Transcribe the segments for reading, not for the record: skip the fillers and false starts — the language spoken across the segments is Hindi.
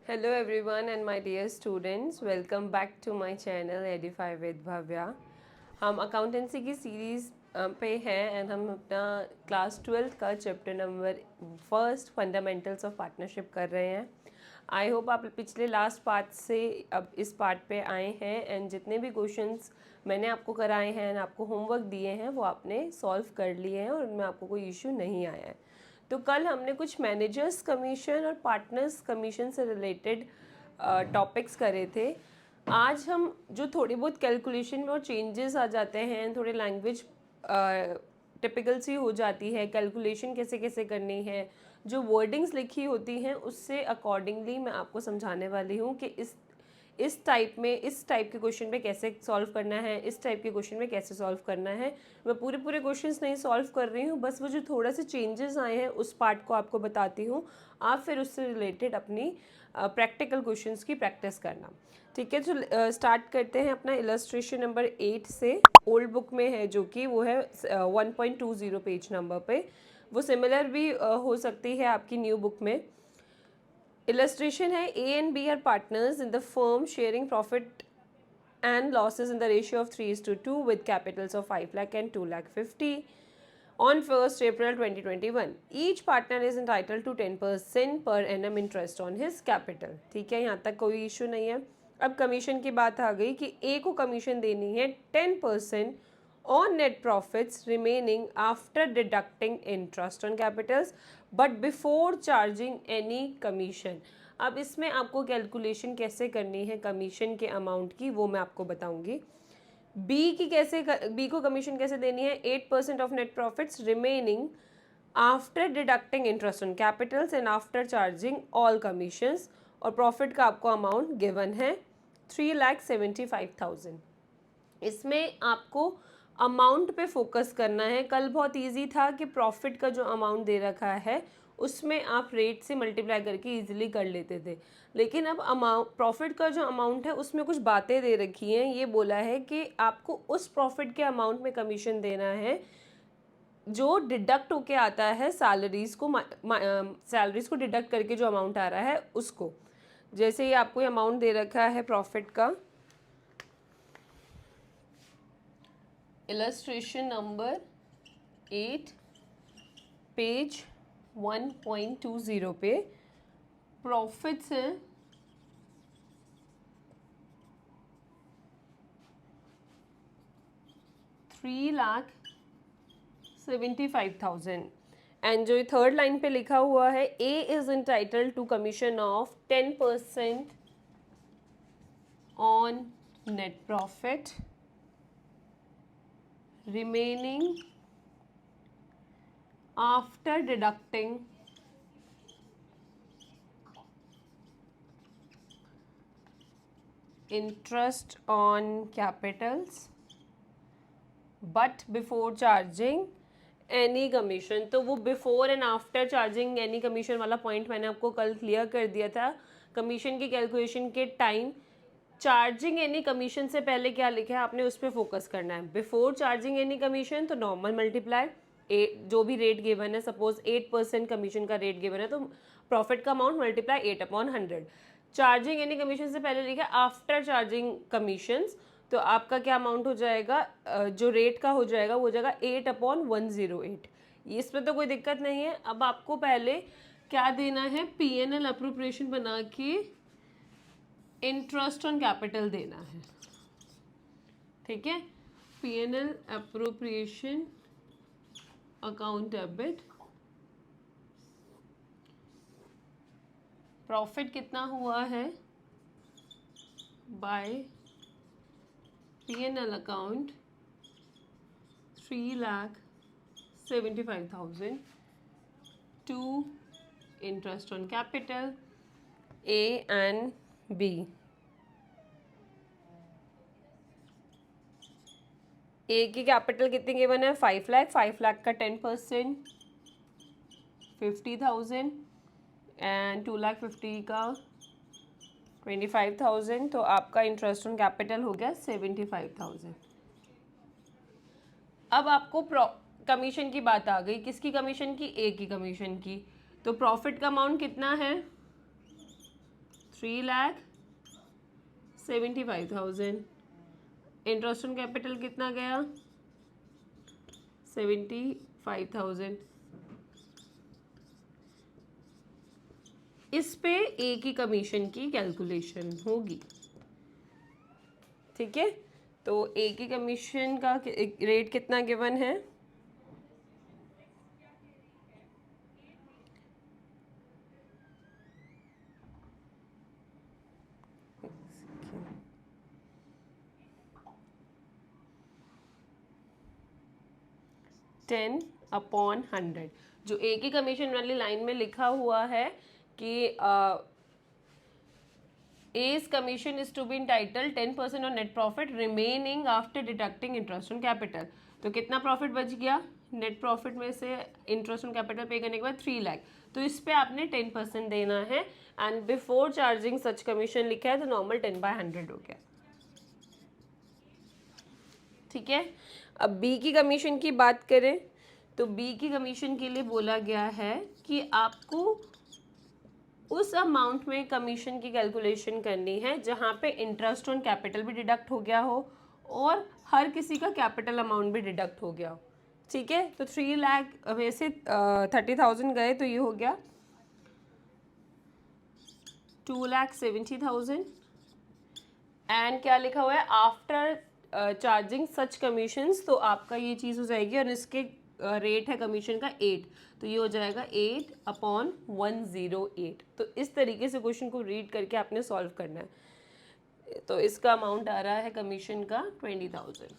Hello everyone and my dear students, welcome back to my channel Edify with Bhavya. हम अकाउंटेंसी की सीरीज़ पे हैं एंड हम अपना क्लास 12th का chapter number first fundamentals of partnership कर रहे हैं. आई होप आप पिछले लास्ट पार्ट से अब इस पार्ट पे आए हैं एंड जितने भी क्वेश्चंस मैंने आपको कराए हैं एंड आपको होमवर्क दिए हैं वो आपने सॉल्व कर लिए हैं और उनमें आपको कोई इशू नहीं आया है. तो कल हमने कुछ मैनेजर्स कमीशन और पार्टनर्स कमीशन से रिलेटेड टॉपिक्स करे थे. आज हम जो थोड़ी बहुत कैलकुलेशन में और चेंजेस आ जाते हैं, थोड़े लैंग्वेज टिपिकल सी हो जाती है, कैलकुलेशन कैसे कैसे करनी है, जो वर्डिंग्स लिखी होती हैं उससे अकॉर्डिंगली मैं आपको समझाने वाली हूँ कि इस टाइप के क्वेश्चन पे कैसे सॉल्व करना है, इस टाइप के क्वेश्चन में कैसे सॉल्व करना है. मैं पूरे क्वेश्चंस नहीं सॉल्व कर रही हूँ, बस वो जो थोड़ा से चेंजेस आए हैं उस पार्ट को आपको बताती हूँ. आप फिर उससे रिलेटेड अपनी प्रैक्टिकल क्वेश्चंस की प्रैक्टिस करना. ठीक है, तो स्टार्ट करते हैं अपना इलस्ट्रेशन नंबर 8 से. ओल्ड बुक में है जो कि वो है 1.20 पेज नंबर पे. वो सिमिलर भी हो सकती है आपकी न्यू बुक में. इलस्ट्रेशन है A and B are partners in the firm sharing profit and losses in the ratio of 3:2 with capitals of 5 lakh and 2 lakh 50 on 1st April 2021. Each partner is entitled to 10% per annum interest on his capital. ठीक है, यहाँ तक कोई इशू नहीं है. अब कमीशन की बात आ गई कि ए को कमीशन देनी है 10% on net profits remaining after deducting interest on capitals but before charging any commission. अब इसमें आपको कैलकुलेशन कैसे करनी है कमीशन के अमाउंट की वो मैं आपको बताऊंगी. बी को कमीशन कैसे देनी है 8% of net profits remaining after deducting interest on Capitals and after charging all commissions. और प्रॉफिट का आपको अमाउंट गिवन है 3,75,000. इसमें आपको अमाउंट पे फोकस करना है. कल बहुत इजी था कि प्रॉफिट का जो अमाउंट दे रखा है उसमें आप रेट से मल्टीप्लाई करके इजीली कर लेते थे, लेकिन अब अमाउंट प्रॉफिट का जो अमाउंट है उसमें कुछ बातें दे रखी हैं. ये बोला है कि आपको उस प्रॉफिट के अमाउंट में कमीशन देना है जो डिडक्ट होके आता है सैलरीज को डिडक्ट करके जो अमाउंट आ रहा है उसको. जैसे ये आपको अमाउंट दे रखा है प्रॉफिट का, इलस्ट्रेशन नंबर 8 पेज 1.20 पे प्रॉफिट्स हैं 3,75,000. एंड जो थर्ड लाइन पे लिखा हुआ है A is entitled to commission of 10% on net profit remaining after deducting interest on capitals but before charging any commission. तो वो before and after charging any commission वाला पॉइंट मैंने आपको कल क्लियर कर दिया था. कमीशन की कैलकुलेशन के टाइम चार्जिंग एनी कमीशन से पहले क्या लिखा है आपने उस पर फोकस करना है. बिफोर चार्जिंग एनी कमीशन तो नॉर्मल मल्टीप्लाई जो भी रेट गिवन है, सपोज 8% कमीशन का रेट गिवन है तो प्रॉफिट का amount multiply 8/100. Charging any commission से पहले लिखा है आफ्टर चार्जिंग कमीशंस, तो आपका क्या अमाउंट हो जाएगा, जो रेट का हो जाएगा वो हो जाएगा 8/108. इसमें तो कोई दिक्कत नहीं है. अब आपको पहले क्या देना है, पीएनएल अप्रोप्रिएशन बना के इंटरेस्ट ऑन कैपिटल देना है. ठीक है, PNL appropriation account debit. Profit कितना हुआ है by PNL account 3,75,000 to interest on capital A and B. A की कैपिटल कितनी गिवन है 5 लाख. 5 लाख का 10% 50,000 एंड 2,50,000 का 25,000. तो आपका इंटरेस्ट ऑन कैपिटल हो गया 75,000. अब आपको कमीशन की बात आ गई. किसकी कमीशन की, ए की कमीशन की. तो प्रॉफिट का अमाउंट कितना है 3,75,000। इंटरेस्ट ऑन कैपिटल कितना गया? 75,000। इस पे ए की कमीशन की कैलकुलेशन होगी। ठीक है, तो ए की कमीशन का रेट कितना गिवन है? Ten upon 100। जो ए की कमीशन वाली लाइन में लिखा हुआ है कि A's commission is to be entitled 10% on net profit remaining after deducting interest on capital। तो कितना प्रॉफिट बच गया? नेट प्रॉफिट में से इंटरेस्ट ऑन कैपिटल पे करने के बाद 3 लाख। तो इस पे आपने 10% देना है and before charging such commission लिखा है तो नॉर्मल 10/100 हो गया। ठीक है, अब बी की कमीशन की बात करें तो बी की कमीशन के लिए बोला गया है कि आपको उस अमाउंट में कमीशन की कैलकुलेशन करनी है जहाँ पे इंटरेस्ट ऑन कैपिटल भी डिडक्ट हो गया हो और हर किसी का कैपिटल अमाउंट भी डिडक्ट हो गया हो। ठीक है, तो 3 लाख वैसे 30,000 गए तो ये हो गया 2,70,000 एंड क्या लिखा हुआ है? आफ्टर चार्जिंग सच कमीशंस, तो आपका ये चीज़ हो जाएगी और इसके रेट है कमीशन का 8, तो ये हो जाएगा 8/108। तो इस तरीके से क्वेश्चन को रीड करके आपने सॉल्व करना है। तो इसका अमाउंट आ रहा है कमीशन का 20,000।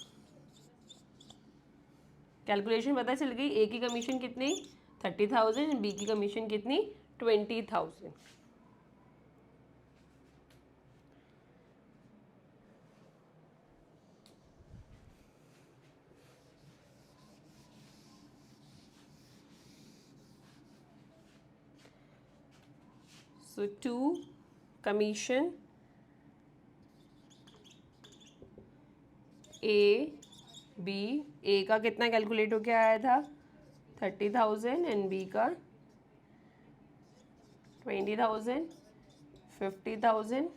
कैलकुलेशन पता चल गई, ए की कमीशन कितनी 30,000 एंड बी की कमीशन कितनी 20,000। So 2 commission A B, A का कितना कैलकुलेट होके आया था 30,000 एंड B का 20,000 50,000।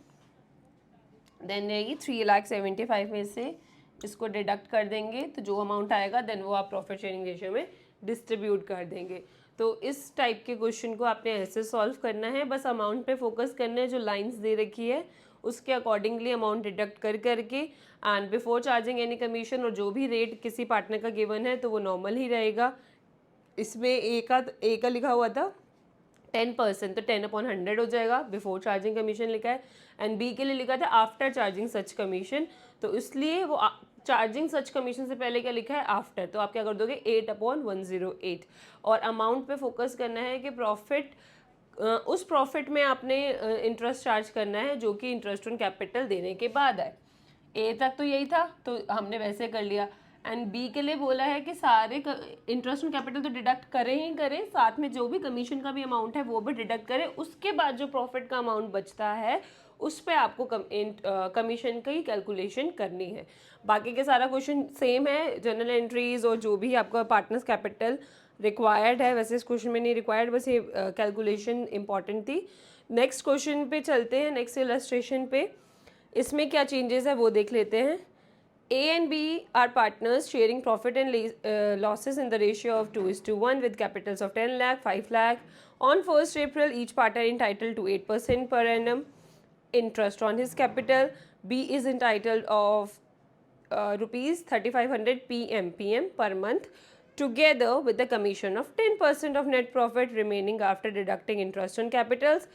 देन रहेगी 3,75,000 में से इसको डिडक्ट कर देंगे तो जो अमाउंट आएगा देन वो आप प्रॉफिट शेयरिंग रेशियो में डिस्ट्रीब्यूट कर देंगे। तो इस टाइप के क्वेश्चन को आपने ऐसे सॉल्व करना है, बस अमाउंट पे फोकस करना है। जो लाइंस दे रखी है उसके अकॉर्डिंगली अमाउंट डिडक्ट कर करके and before charging any commission, और जो भी रेट किसी पार्टनर का गिवन है तो वो नॉर्मल ही रहेगा। इसमें ए का लिखा हुआ था 10%, तो 10/100 हो जाएगा। बिफोर चार्जिंग कमीशन लिखा है एंड बी के लिए लिखा था आफ्टर चार्जिंग सच कमीशन, तो इसलिए वो चार्जिंग सच कमीशन से पहले क्या लिखा है आफ्टर, तो आप क्या कर दोगे 8/108। और अमाउंट पे फोकस करना है कि प्रॉफिट, उस प्रॉफिट में आपने इंटरेस्ट चार्ज करना है जो कि इंटरेस्ट ऑन कैपिटल देने के बाद आए। ए तक तो यही था तो हमने वैसे कर लिया एंड बी के लिए बोला है कि सारे इंटरेस्ट ऑन कैपिटल तो डिडक्ट करें ही करें, साथ में जो भी कमीशन का भी अमाउंट है वो भी डिडक्ट करें। उसके बाद जो प्रॉफिट का अमाउंट बचता है उस पर आपको कमीशन की कैलकुलेशन करनी है। बाकी के सारा क्वेश्चन सेम है, जनरल एंट्रीज और जो भी आपका पार्टनर्स कैपिटल रिक्वायर्ड है वैसे इस क्वेश्चन में नहीं रिक्वायर्ड, बस ये कैलकुलेशन इंपॉर्टेंट थी। नेक्स्ट क्वेश्चन पे चलते हैं, नेक्स्ट इलस्ट्रेशन पे। इसमें क्या चेंजेस है वो देख लेते हैं। A and B are partners sharing profit and losses in the ratio of 2:1 with capitals of 10 lakh, 5 lakh. On 1st April, each partner entitled to 8% per annum interest on his capital. B is entitled of rupees 3,500 PM per month together with the commission of 10% of net profit remaining after deducting interest on capitals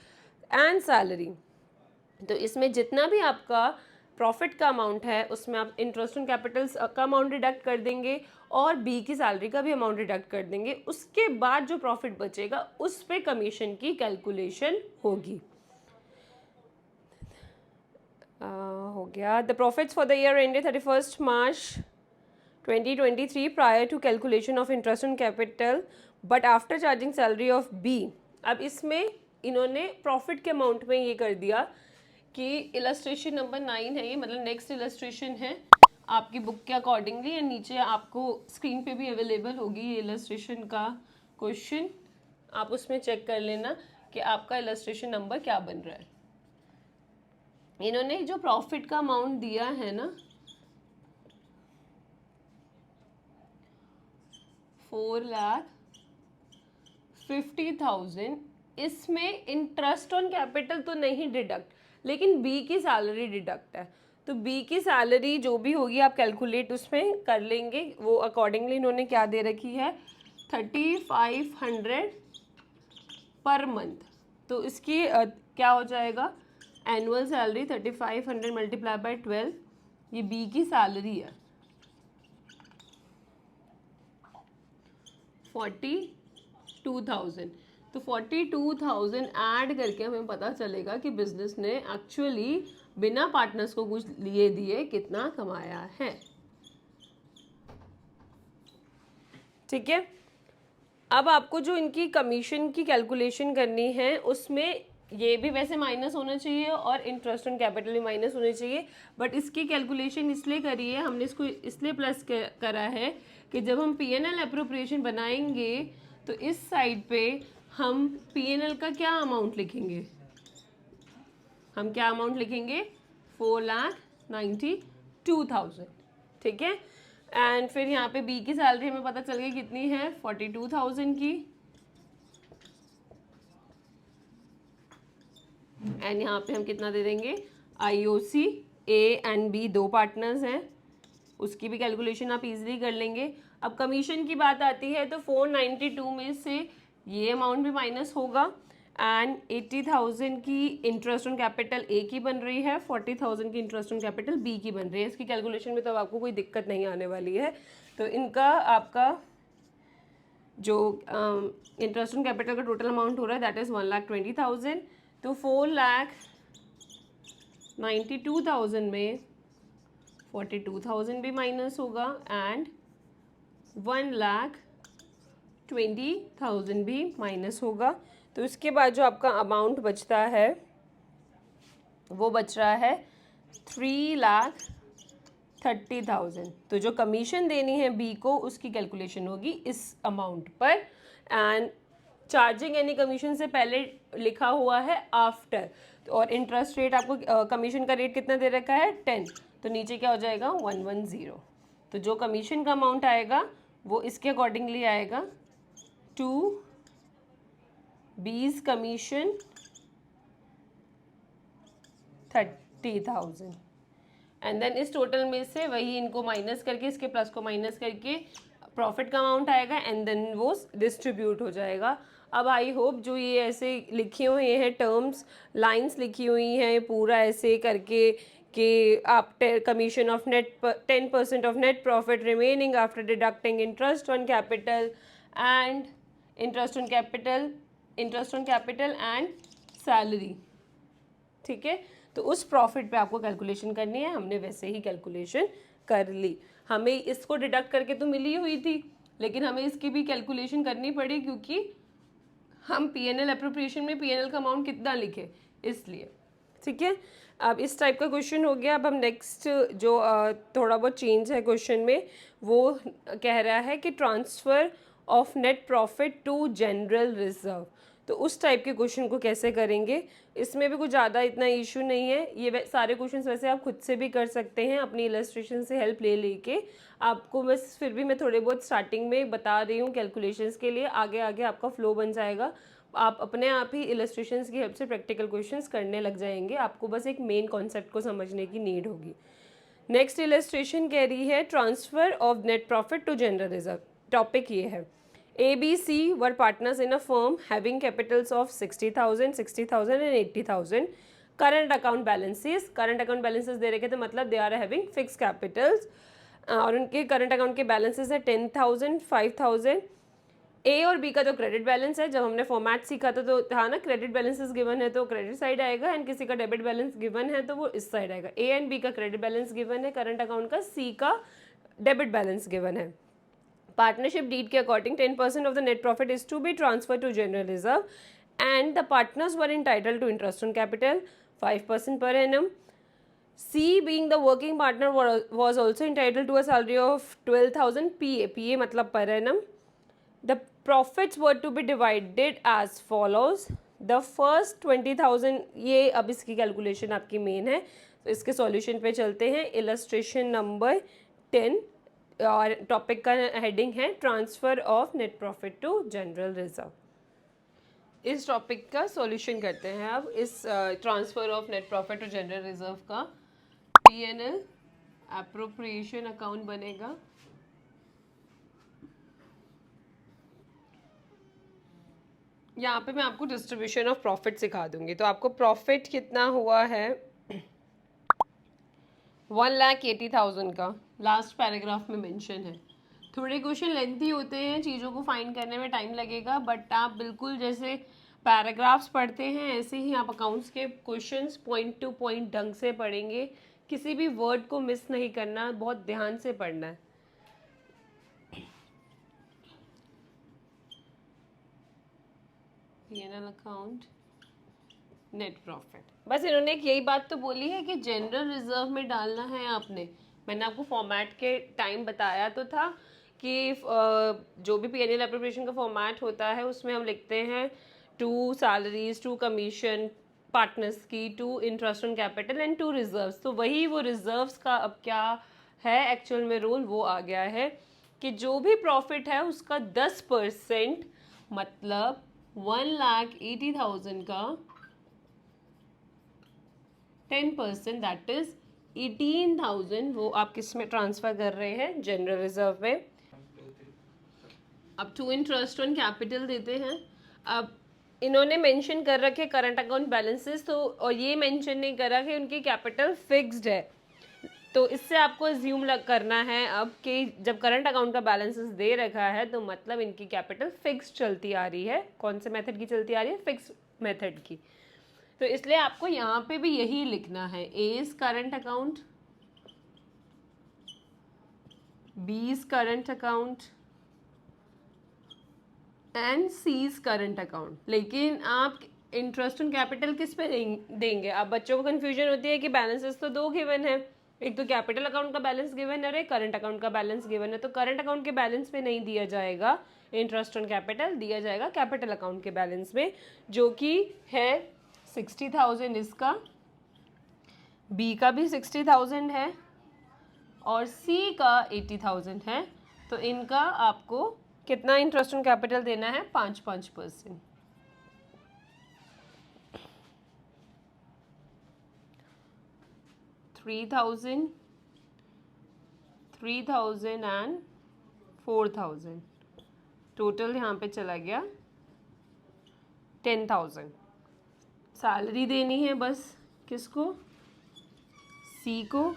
and salary. तो इसमें जितना भी आपका प्रॉफिट का अमाउंट है उसमें आप इंटरेस्ट ऑन कैपिटल्स का अमाउंट डिडक्ट कर देंगे और बी की सैलरी का भी अमाउंट डिडक्ट कर देंगे। उसके बाद जो प्रॉफिट बचेगा उस पे कमीशन की कैलकुलेशन होगी। हो गया। The profits for the year ended 31 March 2023 prior to calculation of interest on capital but after charging salary of B. अब इसमें इन्होंने प्रॉफिट के अमाउंट में ये कर दिया कि इलस्ट्रेशन नंबर 9 है ये, मतलब नेक्स्ट इलस्ट्रेशन है आपकी बुक के अकॉर्डिंगली, एंड नीचे आपको स्क्रीन पे भी अवेलेबल होगी ये इलस्ट्रेशन का क्वेश्चन, आप उसमें चेक कर लेना कि आपका इलस्ट्रेशन नंबर क्या बन रहा है। इन्होंने जो प्रॉफिट का अमाउंट दिया है ना 4,50,000, इसमें इंटरेस्ट ऑन कैपिटल तो नहीं डिडक्ट, लेकिन बी की सैलरी डिडक्ट है। तो बी की सैलरी जो भी होगी आप कैलकुलेट उसमें कर लेंगे, वो अकॉर्डिंगली इन्होंने क्या दे रखी है 3,500 पर मंथ। तो इसकी क्या हो जाएगा एनुअल सैलरी 3,500 मल्टीप्लाई बाय 12, ये बी की सैलरी है 42,000। तो 42,000 ऐड करके हमें पता चलेगा कि बिजनेस ने एक्चुअली बिना पार्टनर्स को कुछ लिए दिए कितना कमाया है। ठीक है, अब आपको जो इनकी कमीशन की कैलकुलेशन करनी है उसमें ये भी वैसे माइनस होना चाहिए और इंटरेस्ट ऑन कैपिटल भी माइनस होने चाहिए, बट इसकी कैलकुलेशन इसलिए करी है हमने, इसको इसलिए प्लस करा है कि जब हम पीएनएल अप्रोप्रिएशन बनाएंगे तो इस साइड पे हम पीएनएल का क्या अमाउंट लिखेंगे, हम क्या अमाउंट लिखेंगे 4,92,000। ठीक है, एंड फिर यहाँ पे बी की सैलरी हमें पता चल गई कितनी है 42,000 की, एंड यहाँ पे हम कितना दे देंगे आईओसी, ए एंड बी दो पार्टनर्स हैं, उसकी भी कैलकुलेशन आप इजीली कर लेंगे। अब कमीशन की बात आती है तो 492 में से ये अमाउंट भी माइनस होगा, एंड 80,000 की इंटरेस्ट ऑन कैपिटल ए की बन रही है, 40,000 की इंटरेस्ट ऑन कैपिटल बी की बन रही है। इसकी कैलकुलेशन में तो आपको कोई दिक्कत नहीं आने वाली है। तो इनका आपका जो इंटरेस्ट ऑन कैपिटल का टोटल अमाउंट हो रहा है दैट इज़ 1,20,000। तो 4,92,000 में 42,000 भी माइनस होगा एंड 1,20,000 भी माइनस होगा। तो इसके बाद जो आपका अमाउंट बचता है वो बच रहा है 3,30,000। तो जो कमीशन देनी है बी को उसकी कैलकुलेशन होगी इस अमाउंट पर, एंड चार्जिंग एनी कमीशन से पहले लिखा हुआ है आफ्टर। और इंटरेस्ट रेट आपको कमीशन का रेट कितना दे रखा है 10, तो नीचे क्या हो जाएगा 110। तो जो कमीशन का अमाउंट आएगा वो इसके अकॉर्डिंगली आएगा टू बीज कमीशन 30,000, एंड देन इस टोटल में से वही इनको माइनस करके इसके प्लस को माइनस करके प्रॉफिट का अमाउंट आएगा एंड देन वो डिस्ट्रीब्यूट हो जाएगा। अब आई होप जो ये ऐसे लिखे हुए हैं टर्म्स, लाइंस लिखी हुई हैं पूरा ऐसे करके कि आप commission of net 10% of net profit remaining after deducting interest on capital and interest on capital and salary. ठीक है, तो उस प्रॉफिट पे आपको कैलकुलेशन करनी है, हमने वैसे ही कैलकुलेशन कर ली। हमें इसको डिडक्ट करके तो मिली हुई थी लेकिन हमें इसकी भी कैलकुलेशन करनी पड़ी क्योंकि हम पीएनएल अप्रोप्रिएशन में पीएनएल का अमाउंट कितना लिखे इसलिए। ठीक है, अब इस टाइप का क्वेश्चन हो गया। अब हम नेक्स्ट जो थोड़ा बहुत चेंज है क्वेश्चन में वो कह रहा है कि transfer of net profit to general reserve. तो उस टाइप के क्वेश्चन को कैसे करेंगे, इसमें भी कुछ ज़्यादा इतना इशू नहीं है। ये सारे क्वेश्चंस वैसे आप खुद से भी कर सकते हैं अपनी इलस्ट्रेशन से हेल्प ले लेके। आपको बस फिर भी मैं थोड़े बहुत स्टार्टिंग में बता रही हूँ कैलकुलेशंस के लिए, आगे आगे आपका फ्लो बन जाएगा। आप अपने आप ही इलस्ट्रेशंस की हेल्प से प्रैक्टिकल क्वेश्चंस करने लग जाएंगे। आपको बस एक मेन कॉन्सेप्ट को समझने की नीड होगी। नेक्स्ट इलस्ट्रेशन कह रही है transfer of net profit to general reserve. Topic ये है ABC were partners in a firm having capitals of 60,000, 60,000 and 80,000. Current account balances दे रखे थे, मतलब they are having fixed capitals और उनके करंट अकाउंट के बैलेंसेस है 10,000, 5,000। ए और बी का जो क्रेडिट बैलेंस है, जब हमने फॉर्मेट सीखा था तो था ना क्रेडिट बैलेंसेस गिवन है तो क्रेडिट साइड आएगा, एंड किसी का डेबिट बैलेंस गिवन है तो वो इस साइड आएगा। ए एंड बी का क्रेडिट बैलेंस गिवन है करंट अकाउंट का, सी का डेबिट बैलेंस गिवन है। पार्टनरशिप डीड के according 10% of the net profit is to be transfer to general reserve and the partners were entitled to interest on capital 5% per annum. C being the working partner was also entitled to a salary of 12,000 PA. PA मतलब per annum. The profits were to be divided as follows. The first 20,000, ये अब इसकी कैलकुलेशन आपकी मेन है, तो इसके सॉल्यूशन पे चलते हैं। इलस्ट्रेशन नंबर 10 और टॉपिक का हेडिंग है transfer of net profit to general reserve. इस टॉपिक का सॉल्यूशन करते हैं अब। इस transfer of net profit to general reserve का P&L एप्रोप्रिएशन अकाउंट बनेगा। यहाँ पे मैं आपको डिस्ट्रीब्यूशन ऑफ प्रॉफिट सिखा दूंगी। तो आपको प्रॉफिट कितना हुआ है 1,80,000 का, लास्ट पैराग्राफ में मेंशन है। थोड़े क्वेश्चन लेंथी होते हैं, चीज़ों को फाइंड करने में टाइम लगेगा, बट आप बिल्कुल जैसे पैराग्राफ्स पढ़ते हैं ऐसे ही आप अकाउंट्स के क्वेश्चंस पॉइंट टू पॉइंट ढंग से पढ़ेंगे। किसी भी वर्ड को मिस नहीं करना, बहुत ध्यान से पढ़ना है। P&L अकाउंट, नेट प्रॉफिट, बस इन्होंने एक यही बात तो बोली है कि जनरल रिजर्व में डालना है आपने। मैंने आपको फॉर्मेट के टाइम बताया तो था कि जो भी P&L एप्रोप्रिएशन का फॉर्मेट होता है उसमें हम लिखते हैं 2 सैलरीज, 2 कमीशन पार्टनर्स की, 2 interest on capital and 2 reserves. तो वही वो रिजर्व्स का अब क्या है एक्चुअल में रूल वो आ गया है कि जो भी प्रॉफिट है उसका 10%, मतलब 1,80,000 का 10%, दैट इज 18,000, वो आप किस में ट्रांसफर कर रहे हैं, जनरल रिजर्व में। अब 2 इंटरेस्ट ऑन कैपिटल देते हैं। अब इन्होंने मेंशन कर रखे करंट अकाउंट बैलेंसेस, तो और ये मेंशन नहीं करा कि उनकी कैपिटल फिक्स्ड है। तो इससे आपको अज्यूम करना है अब कि जब करंट अकाउंट का बैलेंसेस दे रखा है तो मतलब इनकी कैपिटल फिक्स चलती आ रही है। कौन से मेथड की चलती आ रही है, फिक्स मेथड की। तो इसलिए आपको यहाँ पे भी यही लिखना है, A is current account, B is current account and C is current account. लेकिन आप इंटरेस्ट ऑन कैपिटल किस पे देंगे? अब बच्चों को कंफ्यूजन होती है कि बैलेंसेस तो 2 गिवन है, एक तो कैपिटल अकाउंट का बैलेंस गिवन है और एक करंट अकाउंट का बैलेंस गिवन है। तो करंट अकाउंट के बैलेंस पे नहीं दिया जाएगा इंटरेस्ट ऑन कैपिटल, दिया जाएगा कैपिटल अकाउंट के बैलेंस में, जो कि है 60,000 इसका, बी का भी 60,000 है और सी का 80,000 है। तो इनका आपको कितना इंटरेस्ट ऑन कैपिटल देना है, 5%। 3,000, 3,000 एंड 4,000, टोटल यहाँ पे चला गया 10,000। सैलरी देनी है बस, किसको, सी को।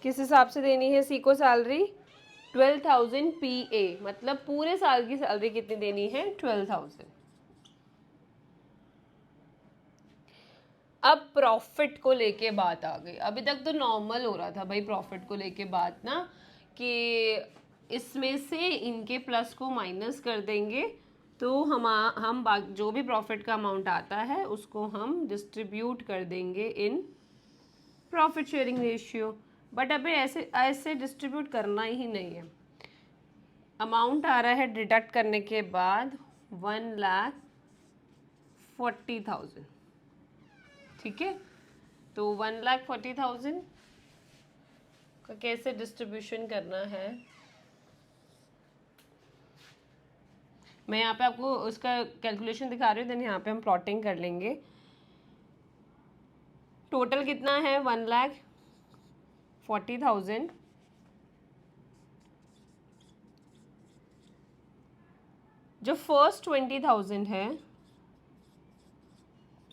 किस हिसाब से देनी है सी को सैलरी, 12,000 PA, मतलब पूरे साल की सैलरी कितनी देनी है, 12,000। अब प्रॉफिट को लेके बात आ गई। अभी तक तो नॉर्मल हो रहा था भाई प्रॉफिट को लेके बात ना, कि इसमें से इनके प्लस को माइनस कर देंगे तो हम जो भी प्रॉफिट का अमाउंट आता है उसको हम डिस्ट्रीब्यूट कर देंगे in profit sharing ratio. But अभी ऐसे ऐसे डिस्ट्रीब्यूट करना ही नहीं है। अमाउंट आ रहा है डिडक्ट करने के बाद 1,40,000, ठीक है। तो 1,40,000 का कैसे डिस्ट्रीब्यूशन करना है, मैं यहाँ पे आपको उसका कैलकुलेशन दिखा रही हूँ, देन यहाँ पे हम प्लॉटिंग कर लेंगे। टोटल कितना है 1,40,000, जो फर्स्ट 20,000 है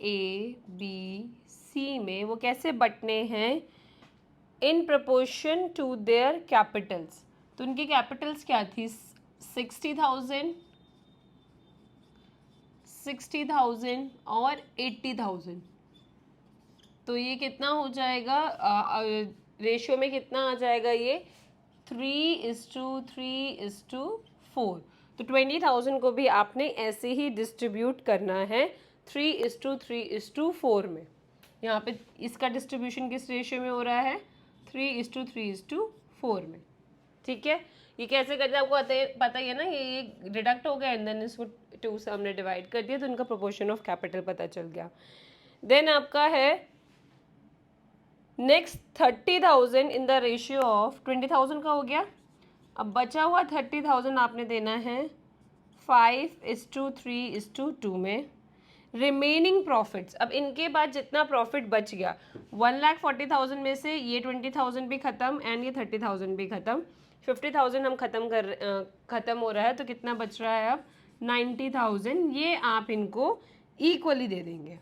ए बी सी में, वो कैसे बटने हैं, in proportion to their capitals. तो उनकी कैपिटल्स क्या थी, 60,000, 60,000 और 80,000। तो ये कितना हो जाएगा, रेशियो में कितना आ जाएगा ये, 3:3:4। तो 20,000 को भी आपने ऐसे ही डिस्ट्रीब्यूट करना है 3:3:4 में। यहाँ पे इसका डिस्ट्रीब्यूशन किस रेशियो में हो रहा है, 3:3:4 में। ठीक है, ये कैसे करते हैं आपको पता ही है ना, ये डिडक्ट हो गया एंड देन इसको 2 से हमने डिवाइड कर दिया तो इनका प्रोपोर्शन ऑफ कैपिटल पता चल गया। देन आपका है next 30,000 in the ratio of 20,000 का हो गया। अब बचा हुआ 30,000 आपने देना है 5:3:2 में। रिमेनिंग प्रॉफिट्स, अब इनके बाद जितना प्रॉफिट बच गया 1,40,000 में से ये 20,000 भी खत्म एंड ये 30,000 भी खत्म, 50,000 हम खत्म हो रहा है तो कितना बच रहा है अब 90,000। ये आप इनको इक्वली दे देंगे,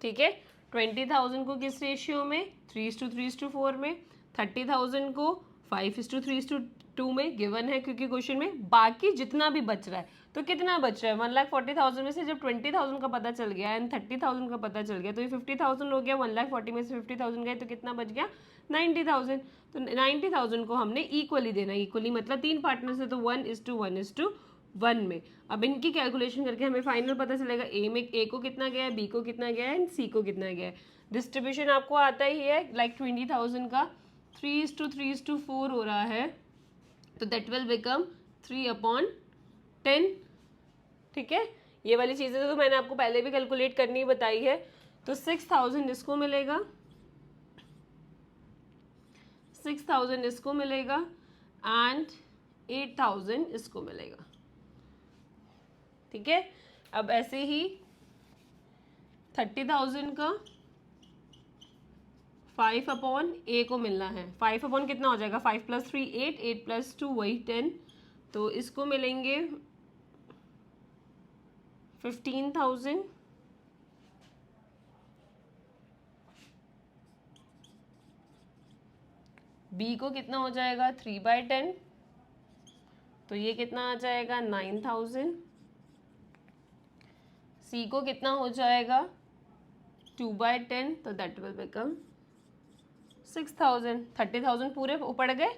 ठीक है। 20,000 को किस रेशियो में 3:3:4 में, 30,000 को 5:3:2 में गिवन है क्योंकि क्वेश्चन में। बाकी जितना भी बच रहा है तो कितना बच रहा है 1,40,000 में से जब 20,000 का पता चल गया एंड 30,000 का पता चल गया तो ये 50,000 हो गया। 1,40,000 में से 50,000 गए तो कितना बच गया 90,000। तो 90,000 को हमने इक्वली देना, इक्वली मतलब 3 पार्टनर से तो 1:1:1 में। अब इनकी कैलकुलेशन करके हमें फाइनल पता चलेगा ए को कितना गया है, बी को कितना गया है एंड सी को कितना गया है। डिस्ट्रीब्यूशन आपको आता ही है, लाइक 20,000 का 3:3:4 हो रहा है तो दैट विल बिकम 3/10, ठीक है। ये वाली चीज़ें तो मैंने आपको पहले भी कैलकुलेट करनी बताई है। तो 6,000 इसको मिलेगा, 6,000 इसको मिलेगा एंड 8,000 इसको मिलेगा, ठीक है। अब ऐसे ही 30,000 का 5/A को मिलना है। 5 कितना हो जाएगा 5 + 3 8, 8 + 2 वही 10, तो इसको मिलेंगे 15,000। बी को कितना हो जाएगा 3/10, तो ये कितना आ जाएगा 9,000। सी को कितना हो जाएगा 2/10, तो दैट विल बिकम 6,000। 30,000 पूरे पड़ गए,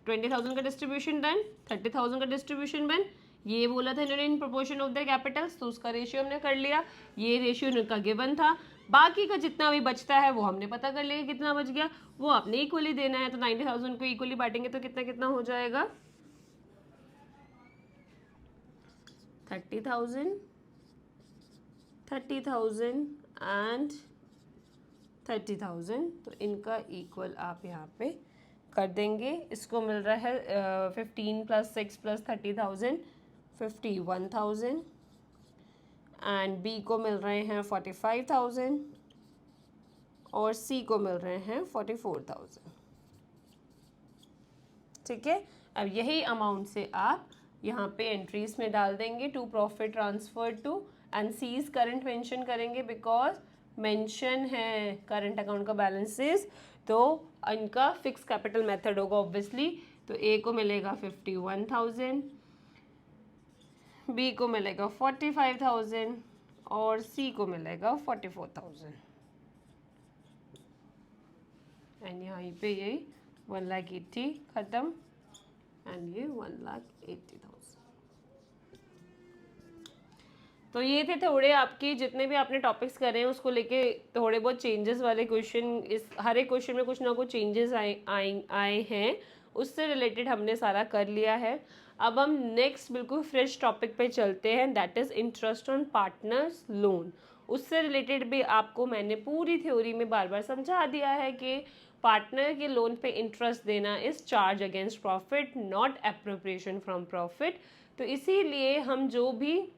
20,000 का डिस्ट्रीब्यूशन डन, 30,000 का डिस्ट्रीब्यूशन डन। ये बोला था इन्होंने in proportion of their capitals, तो उसका रेशियो हमने कर लिया, ये रेशियो इनका गिवन था। बाकी का जितना भी बचता है वो हमने पता कर लिया कितना बच गया, वो आपने इक्वली देना है। तो 90,000 को इक्वली बांटेंगे तो कितना कितना हो जाएगा 30,000, 30,000 एंड 30,000, तो इनका इक्वल आप यहाँ पे कर देंगे। इसको मिल रहा है 15 + 6 + 30,000 51,000 एंड बी को मिल रहे हैं 45,000 और सी को मिल रहे हैं 44,000, ठीक है। अब यही अमाउंट से आप यहाँ पे एंट्रीज में डाल देंगे, to profit transfer to and C's current mention करेंगे बिकॉज मेंशन है करंट अकाउंट का बैलेंसेस, तो इनका फिक्स कैपिटल मेथड होगा ऑब्वियसली। तो ए को मिलेगा 51,000, बी को मिलेगा 45,000 और सी को मिलेगा 44,000 एंड यहाँ पे यही 1,80,000 खत्म एंड ये 1,80,000। तो ये थे थोड़े आपके जितने भी आपने टॉपिक्स करे हैं उसको लेके थोड़े बहुत चेंजेस वाले क्वेश्चन, इस हर एक क्वेश्चन में कुछ ना कुछ चेंजेस आए हैं, उससे रिलेटेड हमने सारा कर लिया है। अब हम नेक्स्ट बिल्कुल फ्रेश टॉपिक पे चलते हैं, that is interest on partners loan. उससे रिलेटेड भी आपको मैंने पूरी थ्योरी में बार बार समझा दिया है कि पार्टनर के लोन पे इंटरेस्ट देना is charge against profit, not appropriation from profit. तो इसीलिए हम जो भी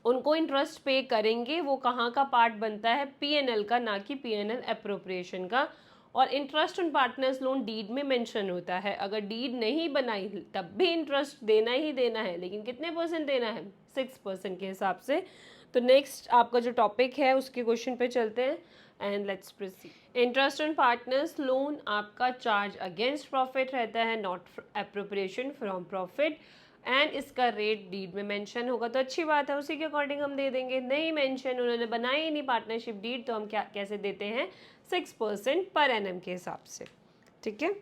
उनको इंटरेस्ट पे करेंगे वो कहाँ का पार्ट बनता है, पीएनएल का, ना कि पीएनएल एप्रोप्रिएशन का। और interest on partners loan deed में मेंशन होता है, अगर डीड नहीं बनाई तब भी इंटरेस्ट देना ही देना है, लेकिन कितने % देना है 6% के हिसाब से। तो नेक्स्ट आपका जो टॉपिक है उसके क्वेश्चन पे चलते हैं and let's proceed. Interest on partners loan आपका चार्ज अगेंस्ट प्रॉफिट रहता है, not appropriation from profit, and इसका रेट डीड में मेंशन होगा तो अच्छी बात है, उसी के अकॉर्डिंग हम दे देंगे। नहीं मेंशन, उन्होंने बनाई ही नहीं पार्टनरशिप डीड, तो हम कैसे देते हैं 6% पर एनम के हिसाब से, ठीक है।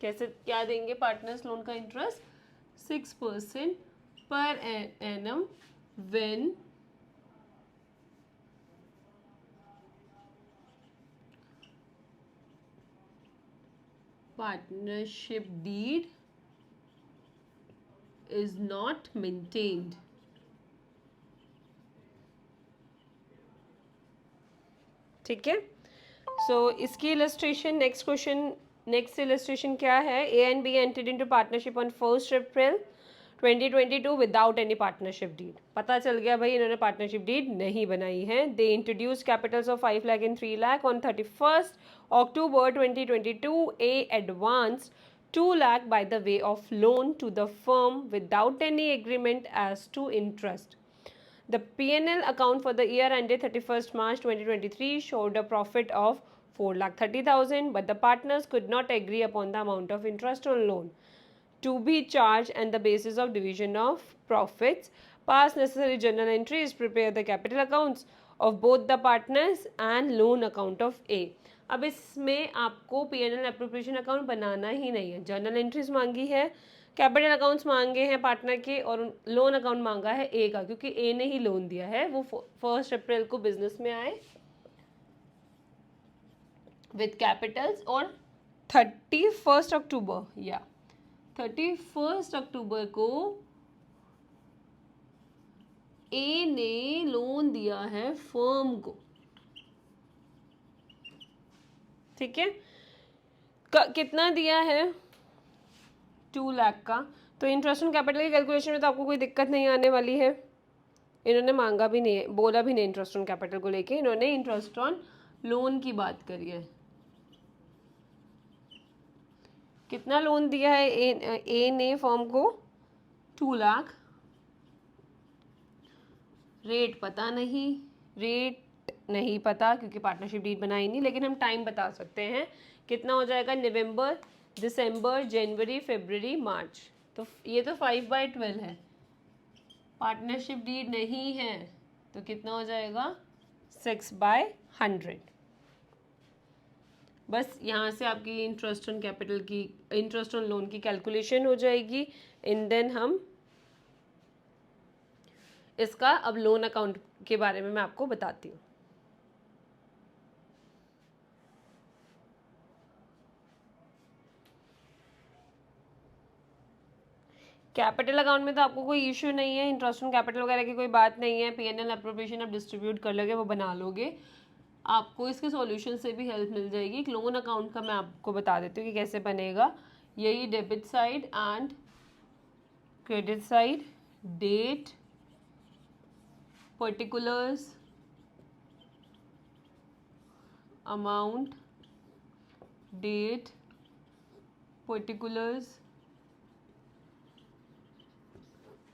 कैसे क्या देंगे पार्टनर्स लोन का इंटरेस्ट 6% पर annum when partnership deed is not maintained. ठीक है, सो इसकी इलस्ट्रेशन, नेक्स्ट इलस्ट्रेशन क्या है? A and B entered into partnership on 1 April 2022 without any partnership deed. पता चल गया भाई इन्होंने पार्टनरशिप डीड नहीं बनाई है। They introduce Capitals of 5 lakh and 3 lakh on 31 October 2022। A advance 2 lakh by the way of loan to the firm without any agreement as to interest. The P&L account for the year ended 31st March 2023 showed a profit of 4,30,000, but the partners could not agree upon the amount of interest on loan to be charged and the basis of division of profits. Pass necessary journal entries, prepare the capital accounts of both the partners and loan account of A. अब इसमें आपको P&L एप्रोप्रिएशन अकाउंट बनाना ही नहीं है। जर्नल एंट्रीज मांगी है, कैपिटल अकाउंट्स मांगे हैं पार्टनर के, और लोन अकाउंट मांगा है ए का, क्योंकि ए ने ही लोन दिया है। वो 1 अप्रैल को बिजनेस में आए विद कैपिटल्स, और 31 अक्टूबर या 31 अक्टूबर को ए ने लोन दिया है फर्म को। ठीक है, कितना दिया है? 2 लाख का। तो इंटरेस्ट ऑन कैपिटल की कैलकुलेशन में तो आपको कोई दिक्कत नहीं आने वाली है। इन्होंने मांगा भी नहीं है, बोला भी नहीं इंटरेस्ट ऑन कैपिटल को लेके, इन्होंने इंटरेस्ट ऑन लोन की बात करी है। कितना लोन दिया है ए ने फर्म को? 2 लाख। रेट पता क्योंकि पार्टनरशिप डीड बनाई नहीं, लेकिन हम टाइम बता सकते हैं कितना हो जाएगा। नवंबर, दिसंबर, जनवरी, फरवरी, मार्च। तो ये तो 5/12 है, पार्टनरशिप डीड नहीं है, तो कितना हो जाएगा? 6/100। बस यहाँ से आपकी इंटरेस्ट ऑन कैपिटल की, इंटरेस्ट ऑन लोन की कैलकुलेशन हो जाएगी। एंड देन हम इसका अब लोन अकाउंट के बारे में मैं आपको बताती हूँ। कैपिटल अकाउंट में तो आपको कोई इशू नहीं है, इंटरेस्ट ऑन कैपिटल वगैरह की कोई बात नहीं है। P&L एप्रोप्रिएशन आप डिस्ट्रीब्यूट कर लोगे, वो बना लोगे, आपको इसके सॉल्यूशन से भी हेल्प मिल जाएगी। एक लोन अकाउंट का मैं आपको बता देती हूँ कि कैसे बनेगा। यही debit side and credit side, date, particulars, amount, date, particulars,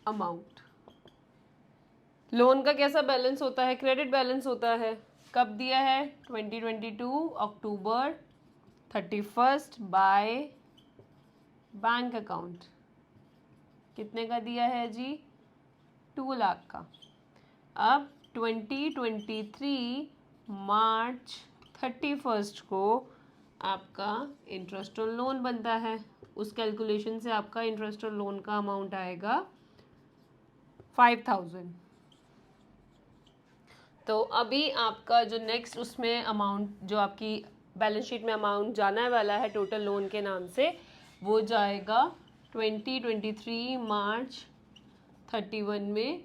amount. Loan का कैसा बैलेंस होता है? क्रेडिट बैलेंस होता है। कब दिया है? 2022 अक्टूबर 31 बाय बैंक अकाउंट। कितने का दिया है जी? 2 लाख का। अब 2023 मार्च 31 को आपका इंटरेस्ट ऑन लोन बनता है। उस कैलकुलेशन से आपका इंटरेस्ट ऑन लोन का अमाउंट आएगा 5,000। तो अभी आपका जो नेक्स्ट उसमें अमाउंट, जो आपकी बैलेंस शीट में अमाउंट जाने वाला है टोटल लोन के नाम से, वो जाएगा 2023 मार्च 31 में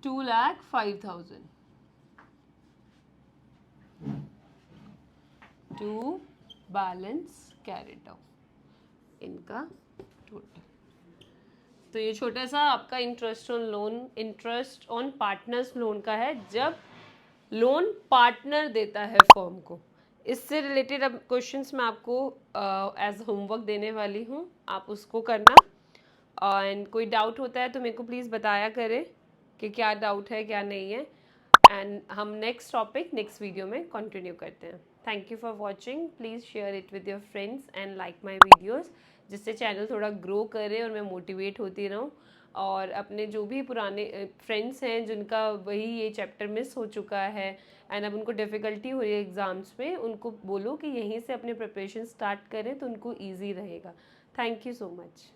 2,05,000 टू बैलेंस कैरिड आउट इनका टोटल। तो ये छोटा सा आपका interest on loan, interest on partners loan का है, जब लोन पार्टनर देता है फर्म को। इससे रिलेटेड अब क्वेश्चंस मैं आपको एज होमवर्क देने वाली हूँ, आप उसको करना। एंड कोई डाउट होता है तो मेरे को प्लीज़ बताया करें कि क्या डाउट है क्या नहीं है। एंड हम नेक्स्ट टॉपिक नेक्स्ट वीडियो में कंटिन्यू करते हैं। Thank you for watching. Please share it with your friends and like my videos, जिससे चैनल थोड़ा ग्रो करे और मैं मोटिवेट होती रहूँ। और अपने जो भी पुराने फ्रेंड्स हैं जिनका वही ये चैप्टर मिस हो चुका है एंड अब उनको डिफ़िकल्टी हो रही है एग्ज़ाम्स में, उनको बोलो कि यहीं से अपने प्रिपरेशन स्टार्ट करें तो उनको ईजी रहेगा। Thank you so much.